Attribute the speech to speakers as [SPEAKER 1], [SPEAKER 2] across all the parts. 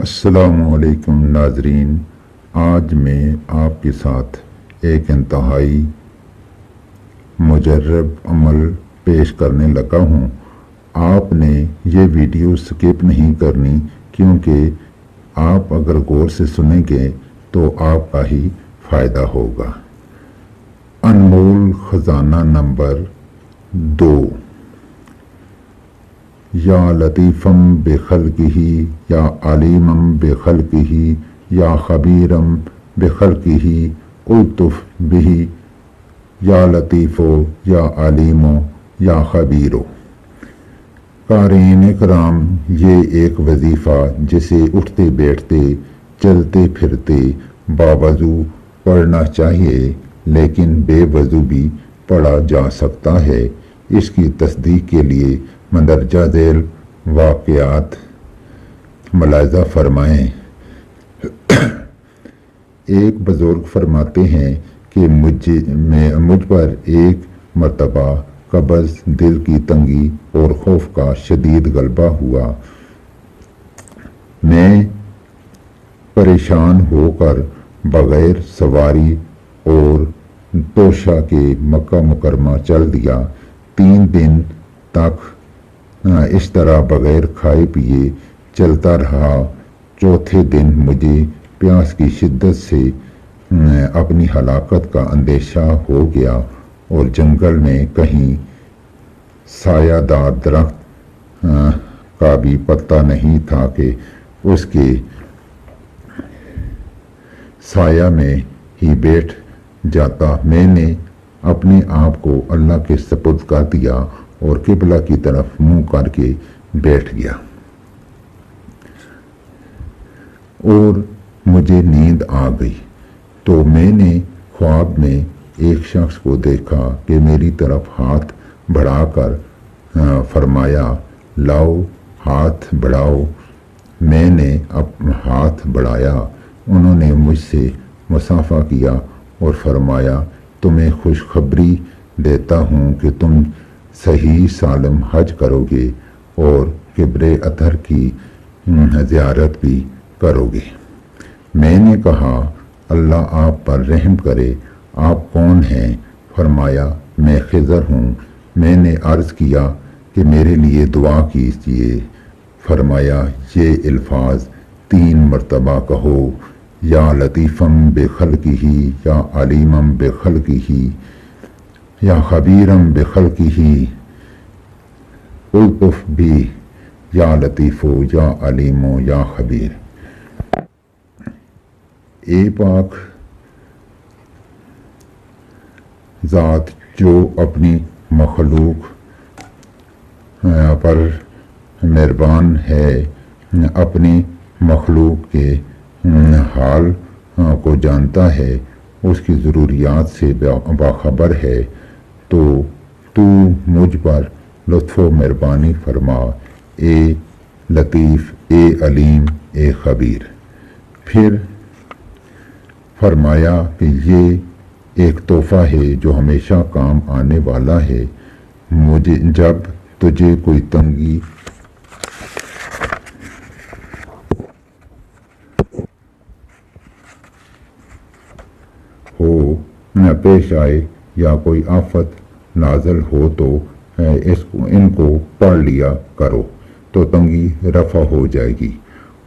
[SPEAKER 1] السلام علیکم ناظرین، آج میں آپ کے ساتھ ایک انتہائی مجرب عمل پیش کرنے لگا ہوں۔ آپ نے یہ ویڈیو سکپ نہیں کرنی، کیونکہ آپ اگر غور سے سنیں گے تو آپ کا ہی فائدہ ہوگا۔ انمول خزانہ نمبر 2۔ یا لطیفم بخلقہ یا علیمم بخلقہ یا خبیرم بخلقہ الطف بہ یا لطیفو یا علیمو یا خبیرو۔ قارئین کرام، یہ ایک وظیفہ جسے اٹھتے بیٹھتے چلتے پھرتے باوضو پڑھنا چاہیے، لیکن بے وضو بھی پڑھا جا سکتا ہے۔ اس کی تصدیق کے لیے مندرجہ ذیل واقعات ملاحظہ فرمائیں۔ ایک بزرگ فرماتے ہیں کہ مجھ پر ایک مرتبہ قبض، دل کی تنگی اور خوف کا شدید غلبہ ہوا۔ میں پریشان ہو کر بغیر سواری اور توشہ کے مکہ مکرمہ چل دیا۔ 3 دن تک اس طرح بغیر کھائے پیے چلتا رہا۔ چوتھے دن مجھے پیاس کی شدت سے اپنی ہلاکت کا اندیشہ ہو گیا، اور جنگل میں کہیں سایہ دار درخت کا بھی پتہ نہیں تھا کہ اس کے سایہ میں ہی بیٹھ جاتا۔ میں نے اپنے آپ کو اللہ کے سپرد کر دیا اور قبلہ کی طرف منہ کر کے بیٹھ گیا، اور مجھے نیند آ گئی۔ تو میں نے خواب میں ایک شخص کو دیکھا کہ میری طرف ہاتھ بڑھا کر فرمایا، لاؤ ہاتھ بڑھاؤ۔ میں نے ہاتھ بڑھایا۔ انہوں نے مجھ سے مصافحہ کیا اور فرمایا، تمہیں خوشخبری دیتا ہوں کہ تم صحیح سالم حج کرو گے اور قبر اطہر کی زیارت بھی کرو گے۔ میں نے کہا، اللہ آپ پر رحم کرے، آپ کون ہیں؟ فرمایا، میں خضر ہوں۔ میں نے عرض کیا کہ میرے لیے دعا کیجیے۔ فرمایا، یہ الفاظ 3 مرتبہ کہو، یا لطیفم بخلقہ یا علیمم بخلقہ یا خبیرم بخلقہ الطف بہ یا لطیفو یا علیمو یا خبیر۔ اے پاک ذات جو اپنی مخلوق پر مہربان ہے، اپنی مخلوق کے حال کو جانتا ہے، اس کی ضروریات سے باخبر ہے، تو مجھ پر لطف و مہربانی فرما، اے لطیف، اے علیم، اے خبیر۔ پھر فرمایا کہ یہ ایک تحفہ ہے جو ہمیشہ کام آنے والا ہے۔ جب تجھے کوئی تنگی ہو، پیش آئے یا کوئی آفت نازل ہو تو ان کو پڑھ لیا کرو، تو تنگی رفع ہو جائے گی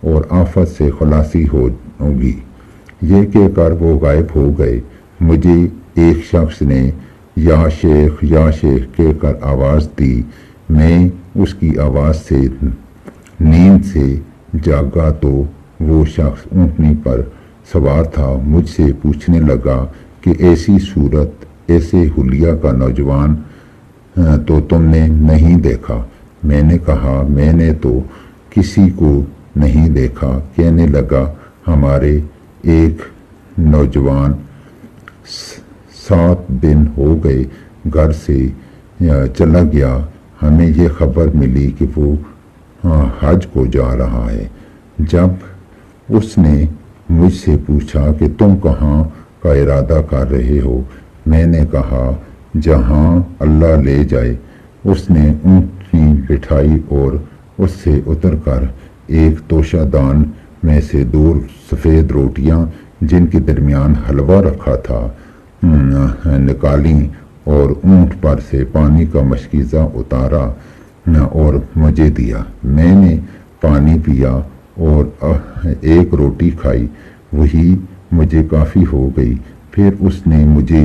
[SPEAKER 1] اور آفت سے خلاصی ہوگی۔ یہ کہہ کر وہ غائب ہو گئے۔ مجھے ایک شخص نے یا شیخ کہہ کر آواز دی۔ میں اس کی آواز سے نیند سے جاگا تو وہ شخص اونٹنی پر سوار تھا۔ مجھ سے پوچھنے لگا کہ ایسی صورت، ایسے حلیہ کا نوجوان تو تم نے نہیں دیکھا؟ میں نے کہا، میں نے تو کسی کو نہیں دیکھا۔ کہنے لگا، ہمارے ایک نوجوان 7 دن ہو گئے گھر سے چلا گیا، ہمیں یہ خبر ملی کہ وہ حج کو جا رہا ہے۔ جب اس نے مجھ سے پوچھا کہ تم کہاں کا ارادہ کر رہے ہو، میں نے کہا، جہاں اللہ لے جائے۔ اس نے اونٹنی بٹھائی اور اس سے اتر کر ایک توشہ دان میں سے 2 سفید روٹیاں جن کے درمیان حلوہ رکھا تھا نکالیں اور اونٹ پر سے پانی کا مشکیزہ اتارا اور مجھے دیا۔ میں نے پانی پیا اور 1 روٹی کھائی، وہی مجھے کافی ہو گئی۔ پھر اس نے مجھے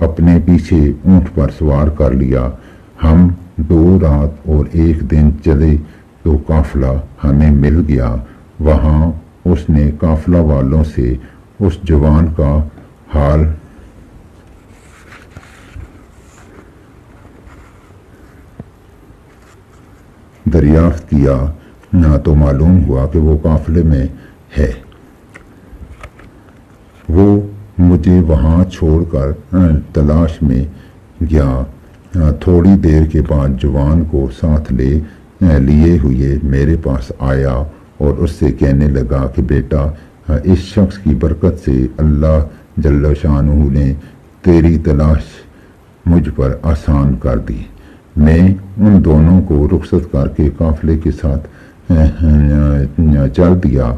[SPEAKER 1] اپنے پیچھے اونٹ پر سوار کر لیا۔ ہم 2 رات اور 1 دن چلے تو قافلہ ہمیں مل گیا۔ وہاں اس نے قافلہ والوں سے اس جوان کا حال دریافت کیا نہ تو معلوم ہوا کہ وہ قافلے میں ہے۔ وہ مجھے وہاں چھوڑ کر تلاش میں گیا۔ تھوڑی دیر کے بعد جوان کو ساتھ لیے ہوئے میرے پاس آیا اور اس سے کہنے لگا کہ بیٹا، اس شخص کی برکت سے اللہ جل شانہ نے تیری تلاش مجھ پر آسان کر دی۔ میں ان دونوں کو رخصت کر کے قافلے کے ساتھ چل دیا۔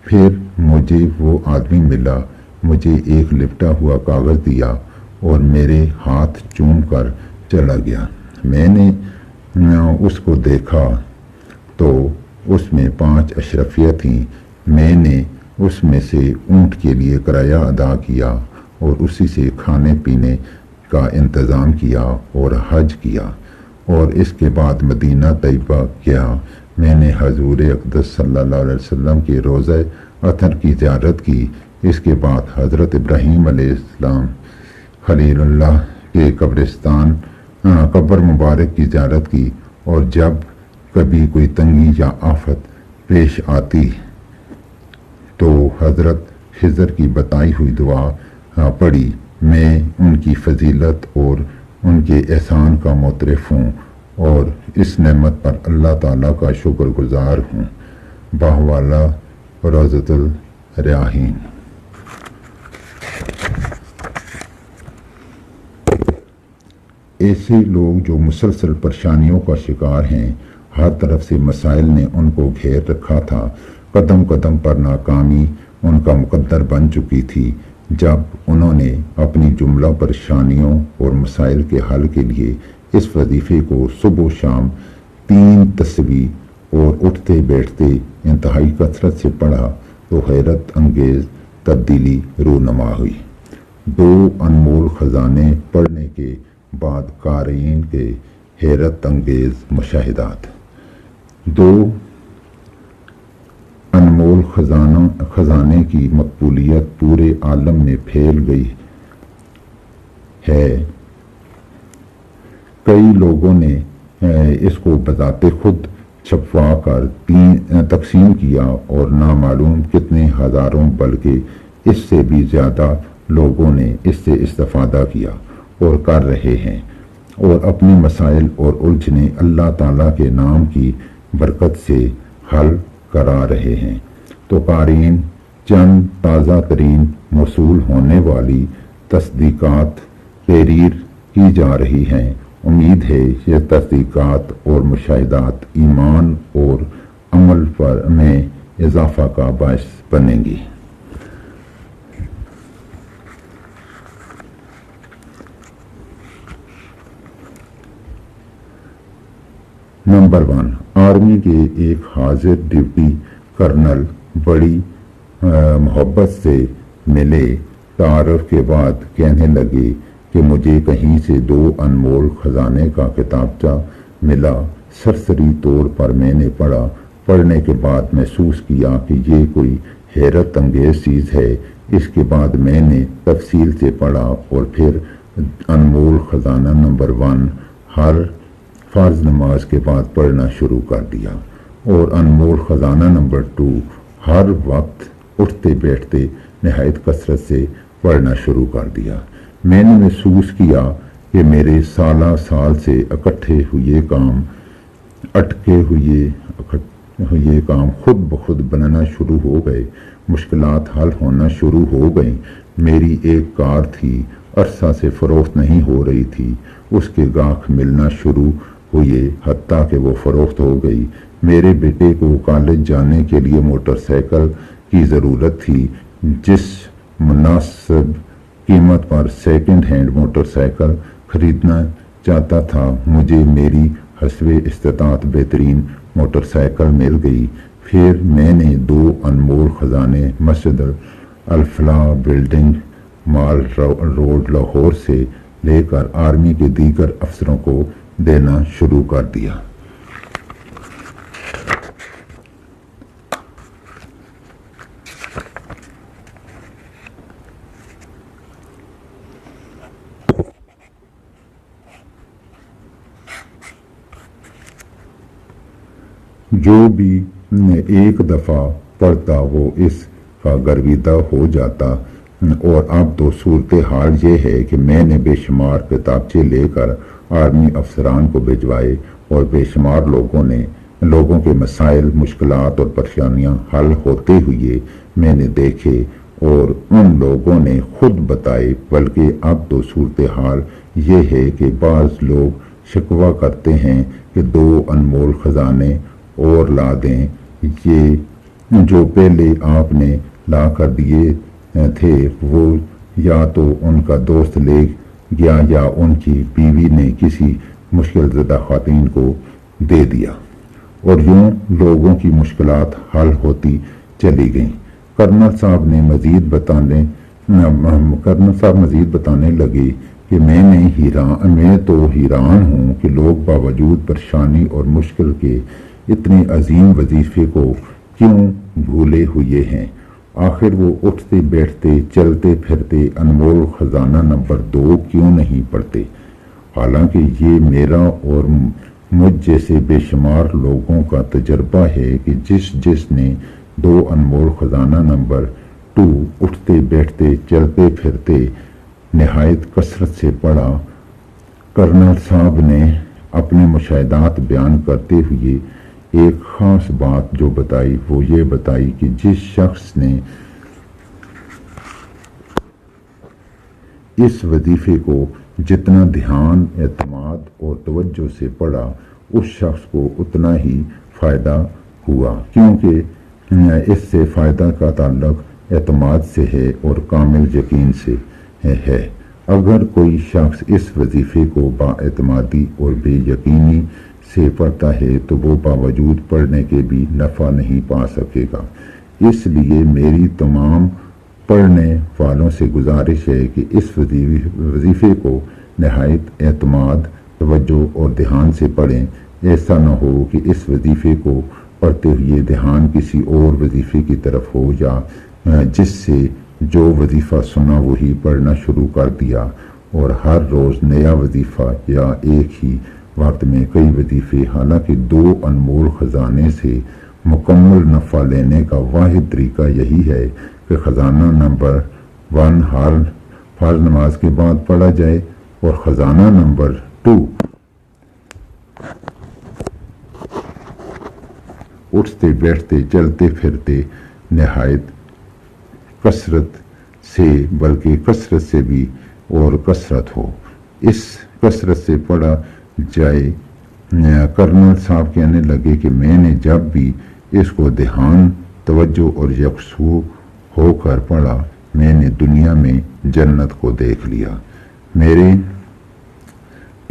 [SPEAKER 1] پھر مجھے وہ آدمی ملا، مجھے ایک لپٹا ہوا کاغذ دیا اور میرے ہاتھ چوم کر چلا گیا۔ میں نے اس کو دیکھا تو اس میں 5 اشرفیہ تھیں۔ میں نے اس میں سے اونٹ کے لیے کرایہ ادا کیا اور اسی سے کھانے پینے کا انتظام کیا اور حج کیا، اور اس کے بعد مدینہ طیبہ گیا۔ میں نے حضور اقدس صلی اللہ علیہ وسلم کے روضہ اطہر کی زیارت کی۔ اس کے بعد حضرت ابراہیم علیہ السلام خلیل اللہ کے قبر مبارک کی زیارت کی، اور جب کبھی کوئی تنگی یا آفت پیش آتی تو حضرت خضر کی بتائی ہوئی دعا پڑھی۔ میں ان کی فضیلت اور ان کے احسان کا معترف ہوں اور اس نعمت پر اللہ تعالیٰ کا شکر گزار ہوں۔ باہوالا روضۃ الریاحین۔ ایسے لوگ جو مسلسل پریشانیوں کا شکار ہیں، ہر طرف سے مسائل نے ان کو گھیر رکھا تھا، قدم قدم پر ناکامی ان کا مقدر بن چکی تھی۔ جب انہوں نے اپنی جملہ پریشانیوں اور مسائل کے حل کے لیے اس وظیفے کو صبح و شام 3 تسبیح اور اٹھتے بیٹھتے انتہائی کثرت سے پڑھا تو حیرت انگیز تبدیلی رونما ہوئی۔ 2 انمول خزانے پڑھنے کے بعد قارئین کے حیرت انگیز مشاہدات۔ 2 انمول خزانے کی مقبولیت پورے عالم میں پھیل گئی ہے۔ کئی لوگوں نے اس کو بذات خود چھپوا کر تقسیم کیا اور نامعلوم کتنے ہزاروں بلکہ اس سے بھی زیادہ لوگوں نے اس سے استفادہ کیا اور کر رہے ہیں، اور اپنے مسائل اور الجھنیں اللہ تعالیٰ کے نام کی برکت سے حل کرا رہے ہیں۔ تو قارئین، چند تازہ ترین موصول ہونے والی تصدیقات تحریر کی جا رہی ہیں۔ امید ہے یہ تصدیقات اور مشاہدات ایمان اور عمل میں اضافہ کا باعث بنیں گی۔ نمبر 1، آرمی کے ایک حاضر ڈیوٹی کرنل بڑی محبت سے ملے۔ تعارف کے بعد کہنے لگے کہ مجھے کہیں سے 2 انمول خزانے کا کتابچہ ملا۔ سرسری طور پر میں نے پڑھا۔ پڑھنے کے بعد محسوس کیا کہ یہ کوئی حیرت انگیز چیز ہے۔ اس کے بعد میں نے تفصیل سے پڑھا اور پھر انمول خزانہ نمبر 1 ہر فرض نماز کے بعد پڑھنا شروع کر دیا، اور انمول خزانہ نمبر 2 ہر وقت اٹھتے بیٹھتے نہایت کثرت سے پڑھنا شروع کر دیا۔ میں نے محسوس کیا کہ میرے سالہ سال سے اکٹھے ہوئے کام خود بخود بننا شروع ہو گئے، مشکلات حل ہونا شروع ہو گئیں۔ میری ایک کار تھی، عرصہ سے فروخت نہیں ہو رہی تھی، اس کے گاہک ملنا شروع ہوئے، حتیٰ کہ وہ فروخت ہو گئی۔ میرے بیٹے کو کالج جانے کے لیے موٹر سائیکل کی ضرورت تھی، جس مناسب قیمت per second hand motor cycle خریدنا چاہتا تھا، مجھے میری حسب استطاعت بہترین موٹر سائیکل مل گئی۔ پھر میں نے 2 انمول خزانے مسجد الفلاح بلڈنگ، مال روڈ، لاہور سے لے کر آرمی کے دیگر افسروں کو دینا شروع کر دیا۔ جو بھی ایک دفعہ پڑھتا وہ اس کا گرویدہ ہو جاتا، اور اب تو صورتحال یہ ہے کہ میں نے بے شمار کتابچے لے کر آرمی افسران کو بھجوائے، اور بے شمار لوگوں کے مسائل، مشکلات اور پریشانیاں حل ہوتے ہوئے میں نے دیکھے، اور ان لوگوں نے خود بتائے۔ بلکہ اب تو صورتحال یہ ہے کہ بعض لوگ شکوہ کرتے ہیں کہ 2 انمول خزانے اور لا دیں، یہ جو پہلے آپ نے لا کر دیے تھے وہ یا تو ان کا دوست لے گیا یا ان کی بیوی نے کسی مشکل زدہ خواتین کو دے دیا، اور یوں لوگوں کی مشکلات حل ہوتی چلی گئیں۔ کرنل صاحب مزید بتانے لگے کہ میں تو حیران ہوں کہ لوگ باوجود پریشانی اور مشکل کے اتنے عظیم وظیفے کو کیوں بھولے ہوئے ہیں۔ آخر وہ اٹھتے بیٹھتے چلتے پھرتے انمول خزانہ نمبر 2 کیوں نہیں پڑھتے؟ حالانکہ یہ میرا اور مجھ جیسے بے شمار لوگوں کا تجربہ ہے کہ جس نے 2 انمول خزانہ نمبر 2 اٹھتے بیٹھتے چلتے پھرتے نہایت کثرت سے پڑھا۔ کرنل صاحب نے اپنے مشاہدات بیان کرتے ہوئے ایک خاص بات جو بتائی وہ یہ بتائی کہ جس شخص نے اس وظیفے کو جتنا دھیان، اعتماد اور توجہ سے پڑھا، اس شخص کو اتنا ہی فائدہ ہوا، کیونکہ اس سے فائدہ کا تعلق اعتماد سے ہے اور کامل یقین سے ہے۔ اگر کوئی شخص اس وظیفے کو با اعتمادی اور بے یقینی سے پڑھتا ہے تو وہ باوجود پڑھنے کے بھی نفع نہیں پا سکے گا۔ اس لیے میری تمام پڑھنے والوں سے گزارش ہے کہ اس وظیفے کو نہایت اعتماد، توجہ اور دھیان سے پڑھیں۔ ایسا نہ ہو کہ اس وظیفے کو پڑھتے ہوئے دھیان کسی اور وظیفے کی طرف ہو، یا جس سے جو وظیفہ سنا وہی پڑھنا شروع کر دیا، اور ہر روز نیا وظیفہ یا ایک ہی وقت میں کئی وظیفے۔ حالانکہ 2 انمول خزانے سے مکمل نفع لینے کا واحد طریقہ یہی ہے کہ خزانہ نمبر 1 ہر فرض نماز کے بعد پڑھا جائے، اور خزانہ نمبر 2 اٹھتے بیٹھتے چلتے پھرتے نہایت کثرت سے، بلکہ کثرت سے بھی اور کثرت ہو، اس کثرت سے پڑھا جائے۔ کرنل صاحب کہنے لگے کہ میں نے جب بھی اس کو دھیان، توجہ اور یکسو ہو کر پڑھا، میں نے دنیا میں جنت کو دیکھ لیا۔ میرے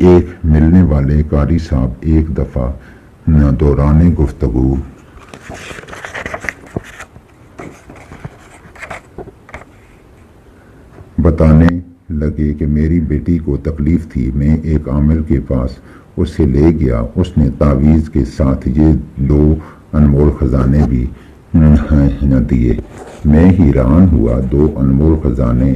[SPEAKER 1] ایک ملنے والے قاری صاحب ایک دفعہ دوران گفتگو بتانے لگے کہ میری بیٹی کو تکلیف تھی، میں ایک عامل کے پاس اسے لے گیا، اس نے تعویذ کے ساتھ یہ 2 انمول خزانے بھی دیے۔ میں حیران ہوا، 2 انمول خزانے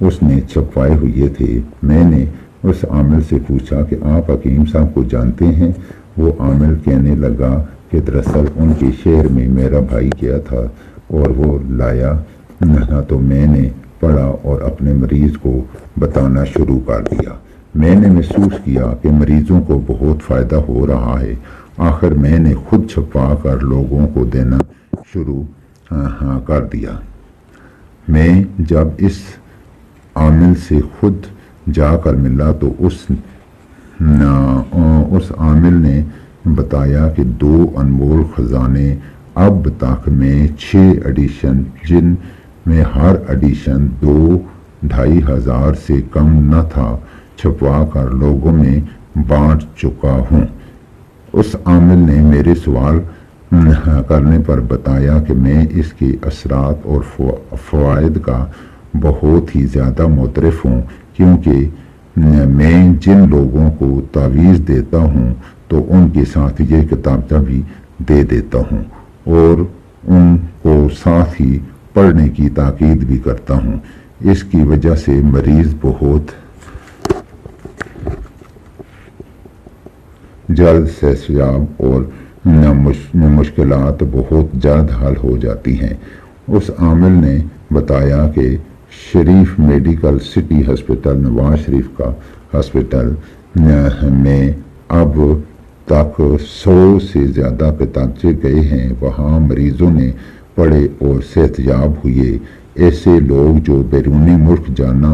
[SPEAKER 1] اس نے چھپوائے ہوئے تھے۔ میں نے اس عامل سے پوچھا کہ آپ حکیم صاحب کو جانتے ہیں؟ وہ عامل کہنے لگا کہ دراصل ان کے شہر میں میرا بھائی گیا تھا اور وہ لایا تو میں نے پڑھا اور اپنے مریض کو بتانا شروع کر دیا۔ میں نے محسوس کیا کہ مریضوں کو بہت فائدہ ہو رہا ہے۔ آخر میں نے خود چھپا کر لوگوں کو دینا شروع کر دیا۔ میں جب اس عامل سے خود جا کر ملا تو اس عامل نے بتایا کہ 2 انمول خزانے اب تک میں 6 ایڈیشن، جن میں ہر ایڈیشن 2,500 سے کم نہ تھا، چھپوا کر لوگوں میں بانٹ چکا ہوں۔ اس عامل نے میرے سوال کرنے پر بتایا کہ میں اس کے اثرات اور فوائد کا بہت ہی زیادہ مترف ہوں، کیونکہ میں جن لوگوں کو تعویذ دیتا ہوں تو ان کے ساتھ یہ کتابچہ بھی دے دیتا ہوں اور ان کو ساتھ ہی پڑھنے کی تاکید بھی کرتا ہوں۔ اس کی وجہ سے مریض بہت جلد صحتیاب اور مشکلات بہت جلد حل ہو جاتی ہیں۔ اس عامل نے بتایا کہ شریف میڈیکل سٹی ہسپتال، نواز شریف کا ہسپتال میں اب تک 100 سے زیادہ کتابچے گئے ہیں۔ وہاں مریضوں نے پڑھے اور صحتیاب ہوئے۔ ایسے لوگ جو بیرونی ملک جانا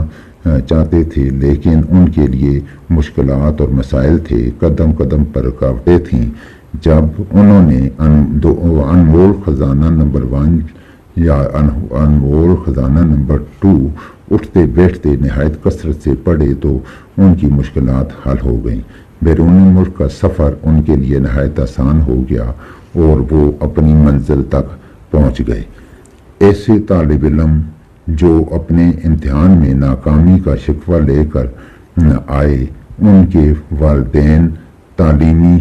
[SPEAKER 1] چاہتے تھے لیکن ان کے لیے مشکلات اور مسائل تھے، قدم قدم پر رکاوٹیں تھیں، جب انہوں نے انمول خزانہ نمبر 1 یا انمول خزانہ نمبر 2 اٹھتے بیٹھتے نہایت کثرت سے پڑھے تو ان کی مشکلات حل ہو گئیں۔ بیرونی ملک کا سفر ان کے لیے نہایت آسان ہو گیا اور وہ اپنی منزل تک پہنچ گئے۔ ایسے طالب علم جو اپنے امتحان میں ناکامی کا شکوہ لے کر آئے، ان کے والدین تعلیمی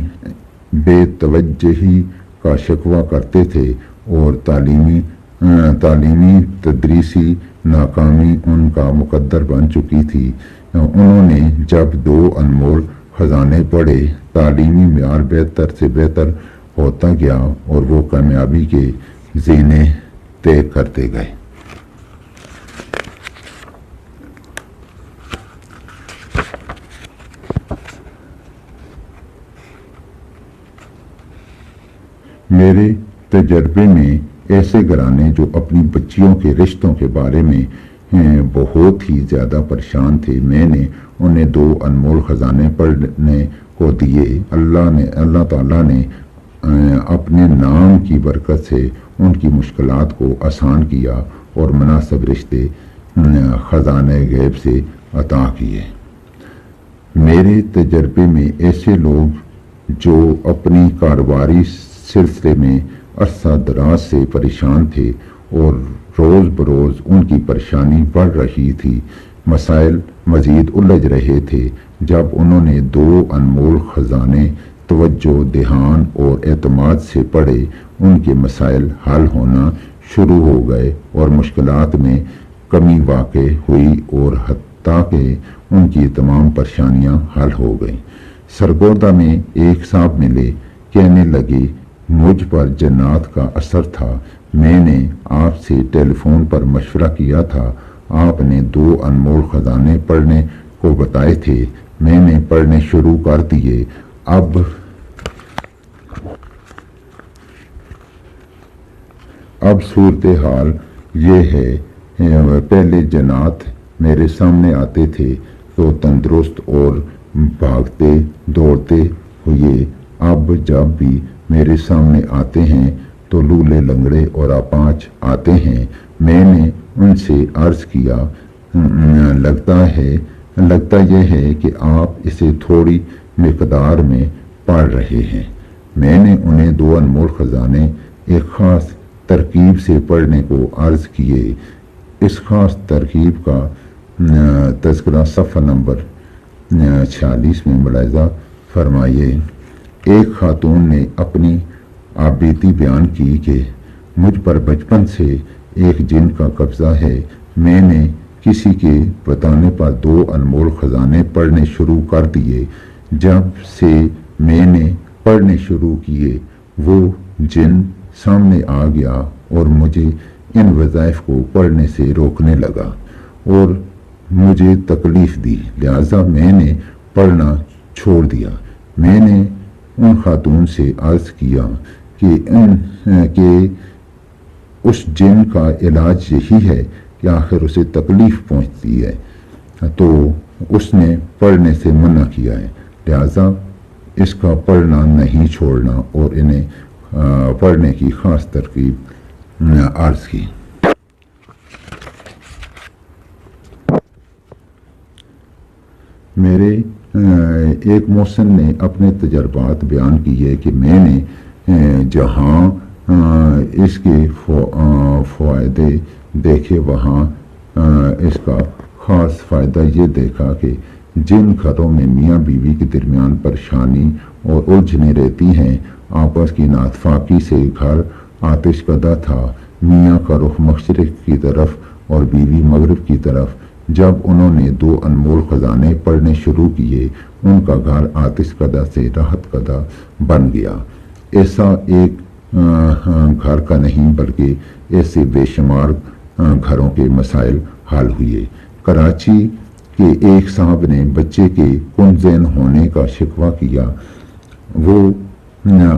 [SPEAKER 1] بے توجہی کا شکوہ کرتے تھے اور تعلیمی تدریسی ناکامی ان کا مقدر بن چکی تھی۔ انہوں نے جب 2 انمول خزانے پڑھے، تعلیمی معیار بہتر سے بہتر ہوتا گیا اور وہ کامیابی کے زینے طے کرتے گئے۔ میرے تجربے میں ایسے گھرانے جو اپنی بچیوں کے رشتوں کے بارے میں بہت ہی زیادہ پریشان تھے، میں نے انہیں 2 انمول خزانے پڑھنے کو دیے۔ اللہ تعالیٰ نے اپنے نام کی برکت سے ان کی مشکلات کو آسان کیا اور مناسب رشتے خزانے غیب سے عطا کیے۔ میرے تجربے میں ایسے لوگ جو اپنی کاروباری سلسلے میں عرصہ دراز سے پریشان تھے اور روز بروز ان کی پریشانی بڑھ رہی تھی، مسائل مزید الجھ رہے تھے، جب انہوں نے 2 انمول خزانے توجہ، دھیان اور اعتماد سے پڑھے، ان کے مسائل حل ہونا شروع ہو گئے اور مشکلات میں کمی واقع ہوئی اور حتیٰ کہ ان کی تمام پریشانیاں حل ہو گئیں۔ سرگودا میں ایک صاحب ملے، کہنے لگے مجھ پر جنات کا اثر تھا، میں نے آپ سے ٹیلی فون پر مشورہ کیا تھا، آپ نے 2 انمول خزانے پڑھنے کو بتائے تھے، میں نے پڑھنے شروع کر دیے۔ اب صورتحال یہ ہے، پہلے جنات میرے سامنے آتے تھے تو تندرست اور بھاگتے دوڑتے ہوئے، اب جب بھی میرے سامنے آتے ہیں تو لولے لنگڑے اور اپانچ آتے ہیں۔ میں نے ان سے عرض کیا، لگتا یہ ہے کہ آپ اسے تھوڑی مقدار میں پڑھ رہے ہیں۔ میں نے انہیں 2 انمول خزانے ایک خاص ترکیب سے پڑھنے کو عرض کیے۔ اس خاص ترکیب کا تذکرہ صفحہ نمبر 46 میں ملاحظہ فرمائیے۔ ایک خاتون نے اپنی آبیتی بیان کی کہ مجھ پر بچپن سے ایک جن کا قبضہ ہے، میں نے کسی کے بتانے پر 2 انمول خزانے پڑھنے شروع کر دیے۔ جب سے میں نے پڑھنے شروع کیے، وہ جن سامنے آ گیا اور مجھے ان وظائف کو پڑھنے سے روکنے لگا اور مجھے تکلیف دی، لہذا میں نے پڑھنا چھوڑ دیا۔ میں نے ان خاتون سے عرض کیا کہ اس جن کا علاج یہی ہے کہ آخر اسے تکلیف پہنچتی ہے، تو اس نے پڑھنے سے منع کیا ہے، لہذا اس کا پڑھنا نہیں چھوڑنا اور انہیں پڑھنے کی خاص ترغیب عرض کی۔ میرے ایک محسن نے اپنے تجربات بیان کیے کہ میں نے جہاں اس کے فائدے دیکھے وہاں اس کا خاص فائدہ یہ دیکھا کہ جن گھروں میں میاں بیوی کے درمیان پریشانی اور الجھنیں رہتی ہیں، آپس کی ناتفاقی سے گھر آتش کدہ تھا۔ میاں کا رخ مشرق کی طرف اور بیوی مغرب کی طرف۔ جب انہوں نے 2 انمول خزانے پڑھنے شروع کیے، ان کا گھر آتش کدہ سے راحت کدہ بن گیا۔ ایسا ایک گھر کا نہیں بلکہ ایسے بے شمار گھروں کے مسائل حل ہوئے۔ کراچی کے ایک صاحب نے بچے کے کم ذہن ہونے کا شکوہ کیا۔ وہ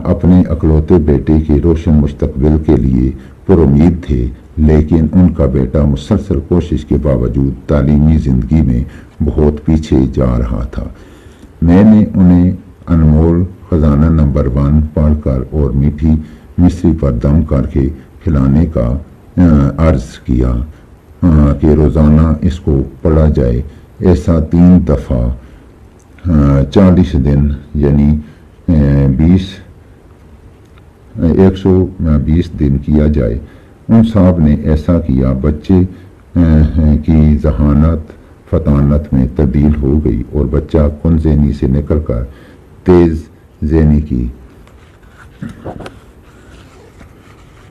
[SPEAKER 1] اپنے اکلوتے بیٹے کے روشن مستقبل کے لیے پر امید تھے، لیکن ان کا بیٹا مسلسل کوشش کے باوجود تعلیمی زندگی میں بہت پیچھے جا رہا تھا۔ میں نے انہیں انمول خزانہ نمبر 1 پڑھ کر اور میٹھی مصری پر دم کر کے کھلانے کا عرض کیا کہ روزانہ اس کو پڑھا جائے۔ ایسا 3 دفعہ 40 دن یعنی 120 دن کیا جائے۔ ان صاحب نے ایسا کیا، بچے کی ذہانت فطانت میں تبدیل ہو گئی اور بچہ کن ذہنی سے نکل کر تیز ذہنی کی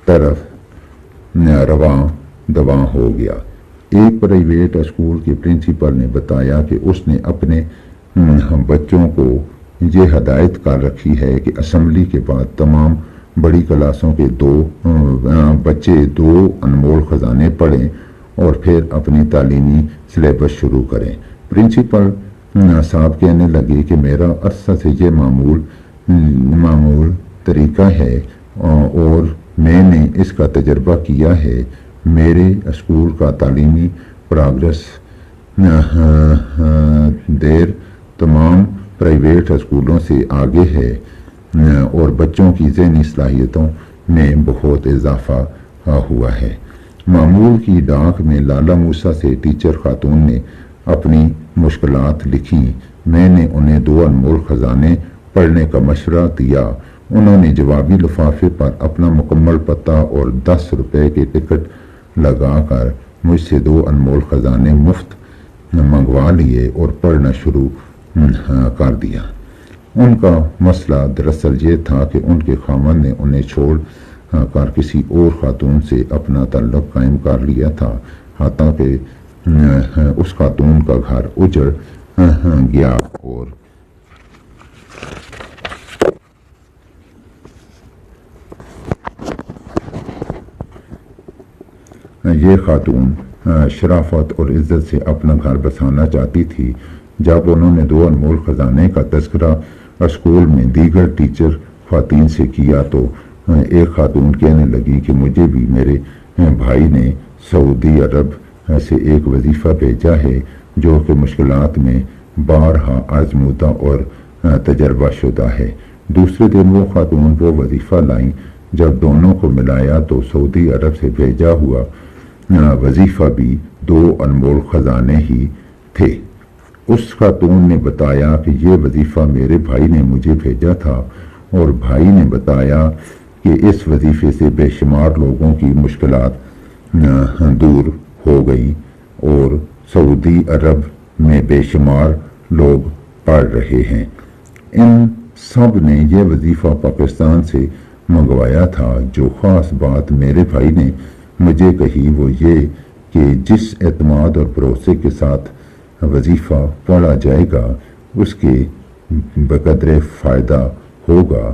[SPEAKER 1] طرف رواں دواں ہو گیا۔ ایک پرائیویٹ اسکول کے پرنسپل نے بتایا کہ اس نے اپنے بچوں کو یہ ہدایت کر رکھی ہے کہ اسمبلی کے بعد تمام بڑی کلاسوں کے بچے 2 انمول خزانے پڑھیں اور پھر اپنی تعلیمی سلیبس شروع کریں۔ پرنسپل صاحب کہنے لگے کہ میرا عرصہ سے یہ معمول طریقہ ہے اور میں نے اس کا تجربہ کیا ہے۔ میرے اسکول کا تعلیمی پروگرس دیر تمام پرائیویٹ اسکولوں سے آگے ہے اور بچوں کی ذہنی صلاحیتوں میں بہت اضافہ ہوا ہے۔ معمول کی ڈاک میں لالا موسیٰ سے ٹیچر خاتون نے اپنی مشکلات لکھیں۔ میں نے انہیں 2 انمول خزانے پڑھنے کا مشورہ دیا۔ انہوں نے جوابی لفافے پر اپنا مکمل پتہ اور 10 روپے کے ٹکٹ لگا کر مجھ سے 2 انمول خزانے مفت منگوا لیے اور پڑھنا شروع کر دیا۔ ان کا مسئلہ دراصل یہ تھا کہ ان کے خاوند نے انہیں چھوڑ کر کسی اور خاتون سے اپنا تعلق قائم کر لیا تھا، حتیٰ کہ اس خاتون کا گھر اجڑ گیا اور یہ خاتون شرافت اور عزت سے اپنا گھر بسانا چاہتی تھی۔ جب انہوں نے 2 انمول خزانے کا تذکرہ اسکول میں دیگر ٹیچر خواتین سے کیا تو ایک خاتون کہنے لگی کہ مجھے بھی میرے بھائی نے سعودی عرب سے ایک وظیفہ بھیجا ہے جو کہ مشکلات میں بارہا آزمودہ اور تجربہ شدہ ہے۔ دوسرے دن وہ خاتون وہ وظیفہ لائیں۔ جب دونوں کو ملایا تو سعودی عرب سے بھیجا ہوا وظیفہ بھی 2 انمول خزانے ہی تھے۔ اس خاتون نے بتایا کہ یہ وظیفہ میرے بھائی نے مجھے بھیجا تھا اور بھائی نے بتایا کہ اس وظیفے سے بے شمار لوگوں کی مشکلات دور ہو گئی اور سعودی عرب میں بے شمار لوگ پڑھ رہے ہیں۔ ان سب نے یہ وظیفہ پاکستان سے منگوایا تھا۔ جو خاص بات میرے بھائی نے مجھے کہی وہ یہ کہ جس اعتماد اور بھروسے کے ساتھ وظیفہ پڑھا جائے گا اس کے بقدر فائدہ ہوگا۔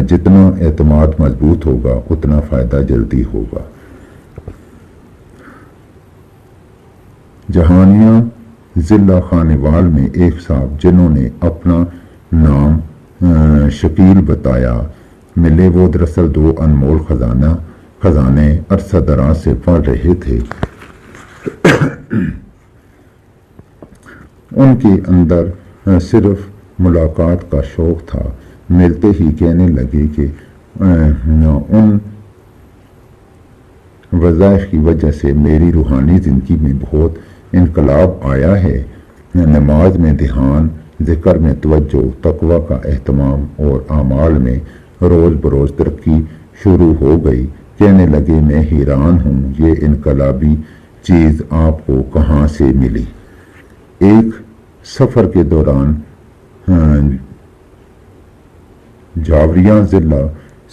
[SPEAKER 1] جتنا اعتماد مضبوط ہوگا اتنا فائدہ جلدی ہوگا۔ جہانیہ ضلع خانیوال میں ایک صاحب جنہوں نے اپنا نام شکیل بتایا ملے، وہ دراصل 2 انمول خزانے عرصہ دراز سے پڑھ رہے تھے۔ ان کے اندر صرف ملاقات کا شوق تھا۔ ملتے ہی کہنے لگے کہ ان وظائف کی وجہ سے میری روحانی زندگی میں بہت انقلاب آیا ہے۔ نماز میں دھیان، ذکر میں توجہ، تقوی کا اہتمام اور اعمال میں روز بروز ترقی شروع ہو گئی۔ کہنے لگے میں حیران ہوں، یہ انقلابی چیز آپ کو کہاں سے ملی؟ ایک سفر کے دوران جاوریاں ضلع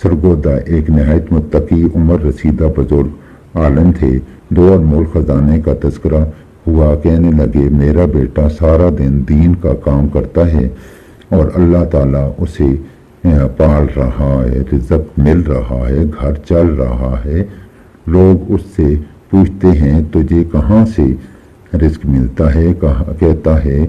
[SPEAKER 1] سرگودا ایک نہایت متقی عمر رسیدہ بزرگ عالم تھے۔ دو انمول خزانے کا تذکرہ ہوا۔ کہنے لگے میرا بیٹا سارا دن دین کا کام کرتا ہے اور اللہ تعالیٰ اسے پال رہا ہے، رزق مل رہا ہے، گھر چل رہا ہے۔ لوگ اس سے پوچھتے ہیں تجھے کہاں سے رزق ملتا ہے؟ کہتا ہے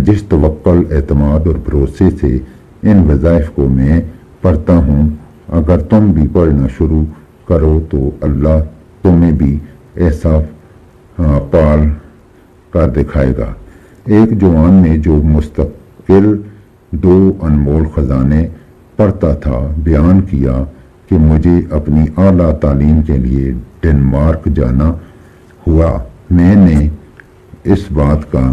[SPEAKER 1] جس توکل، اعتماد اور بھروسے سے ان وظائف کو میں پڑھتا ہوں، اگر تم بھی پڑھنا شروع کرو تو اللہ تمہیں بھی ایسا پال کر دکھائے گا۔ ایک جوان نے جو مستقل 2 انمول خزانے پڑھتا تھا بیان کیا کہ مجھے اپنی اعلیٰ تعلیم کے لیے ڈنمارک جانا ہوا۔ میں نے اس بات کا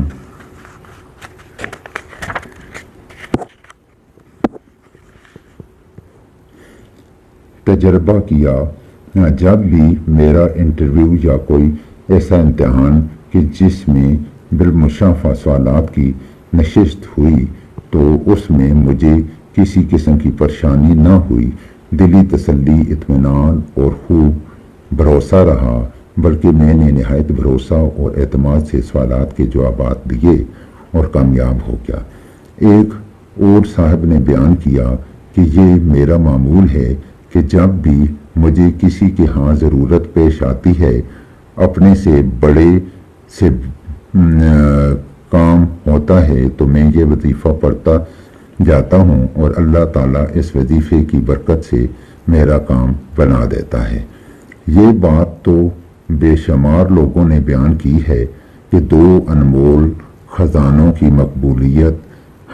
[SPEAKER 1] تجربہ کیا جب بھی میرا انٹرویو یا کوئی ایسا امتحان کہ جس میں بالمشافہ سوالات کی نشست ہوئی تو اس میں مجھے کسی قسم کی پریشانی نہ ہوئی۔ دلی تسلی، اطمینان اور خوب بھروسہ رہا، بلکہ میں نے نہایت بھروسہ اور اعتماد سے سوالات کے جوابات دیے اور کامیاب ہو گیا۔ ایک اور صاحب نے بیان کیا کہ یہ میرا معمول ہے کہ جب بھی مجھے کسی کے ہاں ضرورت پیش آتی ہے، اپنے سے بڑے سے کام ہوتا ہے تو میں یہ وظیفہ پڑھتا جاتا ہوں اور اللہ تعالیٰ اس وظیفے کی برکت سے میرا کام بنا دیتا ہے۔ یہ بات تو بے شمار لوگوں نے بیان کی ہے کہ 2 انمول خزانوں کی مقبولیت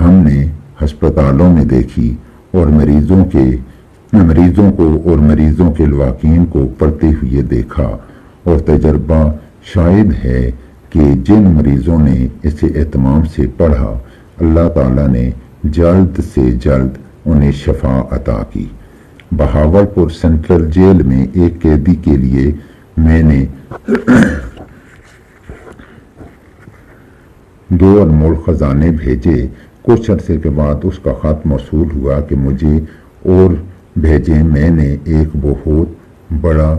[SPEAKER 1] ہم نے ہسپتالوں میں دیکھی اور مریضوں کو اور مریضوں کے لواحقین کو پڑھتے ہوئے دیکھا، اور تجربہ شاہد ہے کہ جن مریضوں نے اسے اہتمام سے پڑھا، اللہ تعالیٰ نے جلد سے جلد انہیں شفا عطا کی۔ بہاولپور سینٹرل جیل میں ایک قیدی کے لیے میں نے 2 انمول خزانے بھیجے۔ کچھ عرصے کے بعد اس کا خط موصول ہوا کہ مجھے اور بھیجیں۔ میں نے ایک بہت بڑا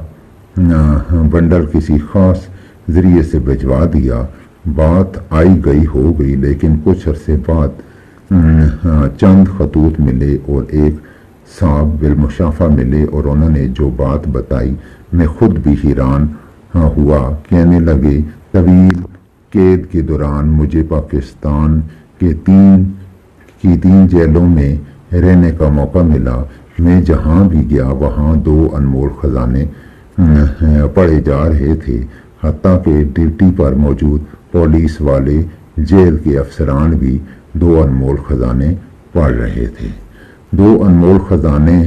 [SPEAKER 1] بنڈل کسی خاص ذریعے سے بھجوا دیا۔ بات آئی گئی ہو گئی، لیکن کچھ عرصے بعد چند خطوط ملے اور ایک صاحب بالمشافہ ملے اور انہوں نے جو بات بتائی میں خود بھی حیران ہوا۔ کہنے لگے طویل قید کے دوران مجھے پاکستان کے 3 جیلوں میں رہنے کا موقع ملا۔ میں جہاں بھی گیا وہاں 2 انمول خزانے پڑھے جا رہے تھے، حتیٰ کہ ڈیوٹی پر موجود پولیس والے، جیل کے افسران بھی 2 انمول خزانے پڑھ رہے تھے۔ 2 انمول خزانے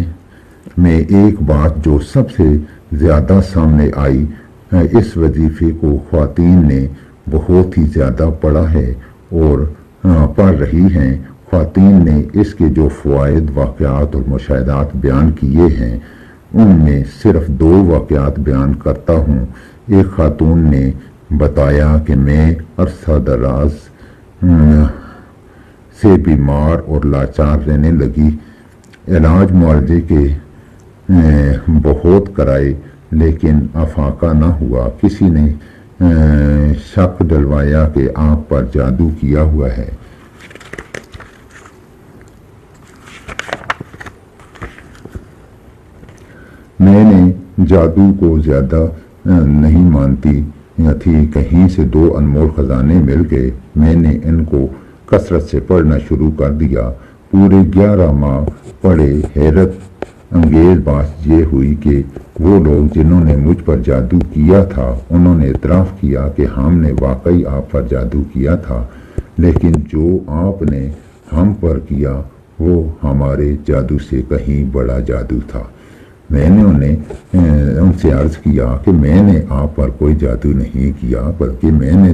[SPEAKER 1] میں ایک بات جو سب سے زیادہ سامنے آئی، اس وظیفے کو خواتین نے بہت ہی زیادہ پڑھا ہے اور پڑھ رہی ہیں۔ خواتین نے اس کے جو فوائد، واقعات اور مشاہدات بیان کیے ہیں، ان میں صرف 2 واقعات بیان کرتا ہوں۔ ایک خاتون نے بتایا کہ میں عرصہ دراز سے بیمار اور لاچار رہنے لگی۔ علاج معالجے کے بہت کرائے لیکن افاقہ نہ ہوا۔ کسی نے شک ڈلوایا کہ آپ پر جادو کیا ہوا ہے۔ میں نے جادو کو زیادہ نہیں مانتی تھی۔ کہیں سے 2 انمول خزانے مل گئے۔ میں نے ان کو کثرت سے پڑھنا شروع کر دیا۔ پورے 11 ماہ پڑھے۔ حیرت انگیز بات یہ ہوئی کہ وہ لوگ جنہوں نے مجھ پر جادو کیا تھا، انہوں نے اعتراف کیا کہ ہم نے واقعی آپ پر جادو کیا تھا، لیکن جو آپ نے ہم پر کیا وہ ہمارے جادو سے کہیں بڑا جادو تھا۔ میں نے ان سے عرض کیا کہ میں نے آپ پر کوئی جادو نہیں کیا، بلکہ میں نے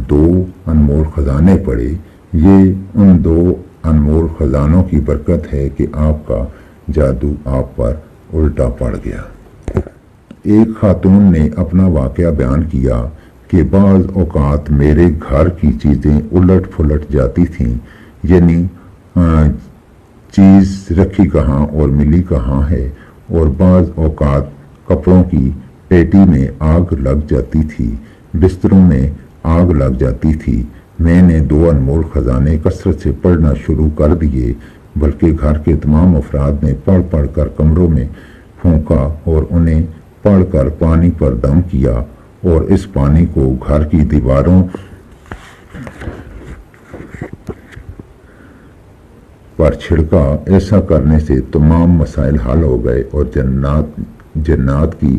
[SPEAKER 1] 2 انمول خزانے پڑھے۔ یہ ان 2 انمول خزانوں کی برکت ہے کہ آپ کا جادو آپ پر الٹا پڑ گیا۔ ایک خاتون نے اپنا واقعہ بیان کیا کہ بعض اوقات میرے گھر کی چیزیں الٹ پھلٹ جاتی تھیں، یعنی چیز رکھی کہاں اور ملی کہاں ہے، اور بعض اوقات کپڑوں کی پیٹی میں آگ لگ جاتی تھی، بستروں میں آگ لگ جاتی تھی۔ میں نے 2 انمول خزانے کثرت سے پڑھنا شروع کر دیے، بلکہ گھر کے تمام افراد نے پڑھ پڑھ کر کمروں میں پھونکا اور انہیں پڑھ کر پانی پر دم کیا، اور اس پانی کو گھر کی دیواروں پر چھڑکا۔ ایسا کرنے سے تمام مسائل حل ہو گئے اور جنات کی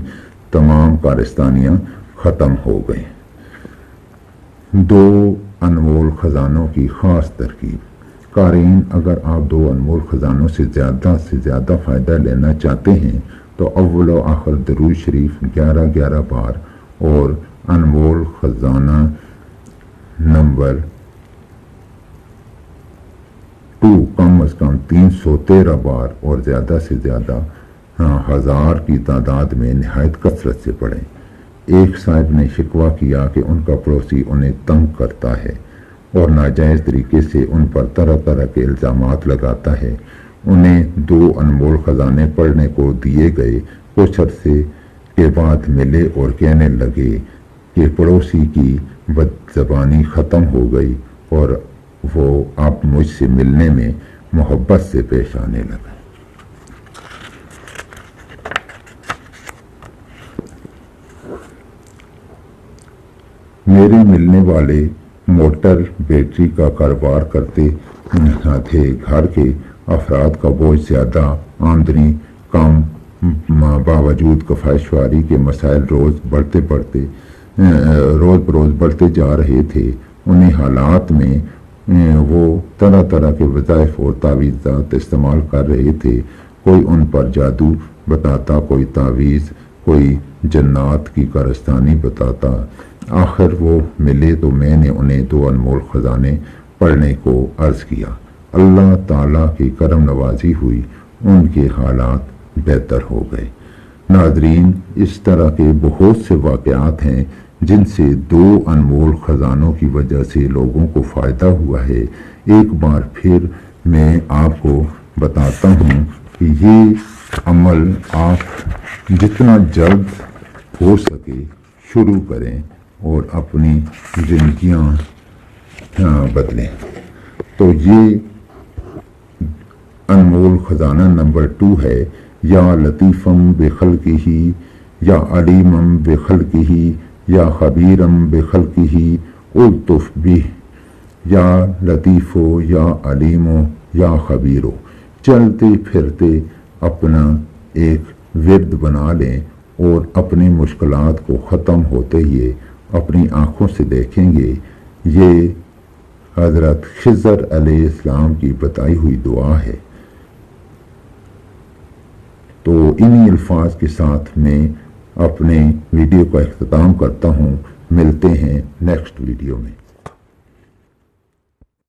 [SPEAKER 1] تمام کارستانیاں ختم ہو گئیں۔ 2 انمول خزانوں کی خاص ترکیب۔ قارئین، اگر آپ 2 انمول خزانوں سے زیادہ فائدہ لینا چاہتے ہیں تو اول و آخر درود شریف 11 بار اور انمول خزانہ نمبر 2 کم از کم 313 بار اور زیادہ سے زیادہ 1000 کی تعداد میں نہایت کثرت سے پڑھیں۔ ایک صاحب نے شکوہ کیا کہ ان کا پڑوسی انہیں تنگ کرتا ہے اور ناجائز طریقے سے ان پر طرح طرح کے الزامات لگاتا ہے۔ انہیں 2 انمول خزانے پڑھنے کو دیے گئے، کچھ عرصے کے بعد ملے اور کہنے لگے کہ پڑوسی کی بد زبانی ختم ہو گئی اور وہ اب مجھ سے ملنے میں محبت سے پیش آنے لگا۔ میرے ملنے والے موٹر بیٹری کا کاروبار کرتے تھے۔ گھر کے افراد کا بوجھ زیادہ، آمدنی کم، باوجود کفایت کے مسائل روز بروز بڑھتے جا رہے تھے۔ انہیں حالات میں وہ طرح طرح کے وظائف اور تعویذات استعمال کر رہے تھے۔ کوئی ان پر جادو بتاتا، کوئی تعویذ، کوئی جنات کی کارستانی بتاتا۔ آخر وہ ملے تو میں نے انہیں 2 انمول خزانے پڑھنے کو عرض کیا۔ اللہ تعالیٰ کی کرم نوازی ہوئی، ان کے حالات بہتر ہو گئے۔ ناظرین، اس طرح کے بہت سے واقعات ہیں جن سے 2 انمول خزانوں کی وجہ سے لوگوں کو فائدہ ہوا ہے۔ ایک بار پھر میں آپ کو بتاتا ہوں کہ یہ عمل آپ جتنا جلد ہو سکے شروع کریں اور اپنی زندگیاں بدلیں۔ تو یہ انمول خزانہ نمبر 2 ہے، یا لطیفم بخلقہ یا علیمم بخلقہ یا خبیرم بخلقہ الطف بہ، یا لطیفو یا علیمو یا خبیرو۔ چلتے پھرتے اپنا ایک ورد بنا لیں اور اپنی مشکلات کو ختم ہوتے ہی اپنی آنکھوں سے دیکھیں گے۔ یہ حضرت خضر علیہ السلام کی بتائی ہوئی دعا ہے۔ تو انہی الفاظ کے ساتھ میں اپنے ویڈیو کا اختتام کرتا ہوں۔ ملتے ہیں نیکسٹ ویڈیو میں۔